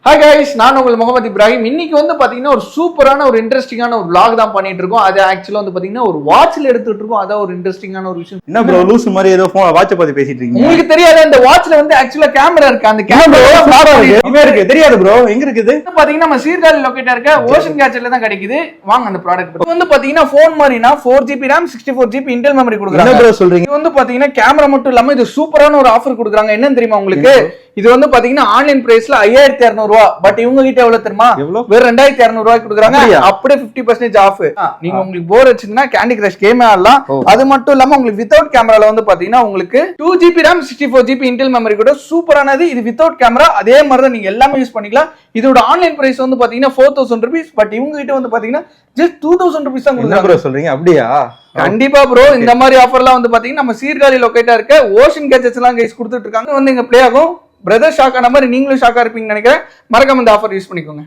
Hi guys, நான் உங்கள் முகமது இப்ராஹிம். இன்னைக்கு வந்து பாத்தீங்கன்னா ஒரு சூப்பரான ஒரு இன்ட்ரெஸ்டிங்கான ஒரு vlog தான் பண்ணிட்டு இருக்கோம். அது ஆக்சுவலா வந்து பாத்தீங்கன்னா ஒரு வாட்ச்ல எடுத்துட்டு இருக்கோம். அதான் ஒரு இன்ட்ரெஸ்டிங்கான ஒரு விஷயம். என்ன ப்ரோ லூஸ் மாதிரி ஏதோ வாட்ச பத்தி பேசிட்டு இருக்கீங்க? உங்களுக்கு தெரியாத இந்த வாட்ச்ல வந்து ஆக்சுவலா கேமரா இருக்கு. அந்த கேமரா இருக்கு தெரியாது ப்ரோ, எங்க இருக்குது? பாத்தீங்கன்னா நம்ம சீர்காழி லொகேட்டா இருக்க ஓஷன் கேட்சர்ல தான் கிடைக்குது. வாங்க அந்த ப்ராடக்ட். இது வந்து பாத்தீங்கன்னா போன் மாதிரினா 4GB RAM 64GB Intel memory கொடுக்குறாங்க. என்ன ப்ரோ சொல்றீங்க? இது வந்து பாத்தீங்கன்னா கேமரா மட்டும் இல்லாம இது சூப்பரான ஒரு ஆஃபர் கொடுக்குறாங்க. என்னன்னு தெரியுமா உங்களுக்கு? இது வந்து பாத்தீங்கன்னா ஆன்லைன் பிரைஸ்ல 5200 ரூபாய். பட் இவங்க கிட்ட எவ்வளவு தெரியுமா? வெறும் 2200 ரூபாய்க்கு கொடுக்குறாங்க. அப்படியே 50% ஆஃப். நீங்க உங்களுக்கு போர் அடிச்சதுன்னா கேண்டி கிரஷ் கேம் ஆடலாம். அது மட்டும் இல்லாம உங்களுக்கு வித்தவுட் கேமரால வந்து பாத்தீங்கன்னா உங்களுக்கு 2GB RAM 64GB Intel memory கூட சூப்பரானது. இது வித்தவுட் கேமரா. அதே மாதிரி தான் நீங்க எல்லாமே யூஸ் பண்ணிக்கலாம். இதோட ஆன்லைன் பிரைஸ் வந்து பாத்தீங்கன்னா 4000 rupees. பட் இவங்க கிட்ட வந்து பாத்தீங்கன்னா ஜஸ்ட் 2000 rupees தான் கொடுக்குறாங்க. ப்ரோ சொல்றீங்க? அப்படியா? கண்டிப்பா ப்ரோ. இந்த மாதிரி ஆஃபர்லாம் வந்து பாத்தீங்கன்னா நம்ம சீர்காழி லொகேட்டா இருக்க ஓஷன் கேட்சர்ஸ் எல்லாம் கைஸ் கொடுத்துட்டு இருக்காங்க. வந்து இங்க ப்ளே ஆகும். பிரதர் ஷாக் ஆன மாதிரி நீங்களும் ஷாக்கா இருப்பீங்கன்னு நினைக்கிறேன். மறக்காம இந்த ஆஃபர் யூஸ் பண்ணிக்கோங்க.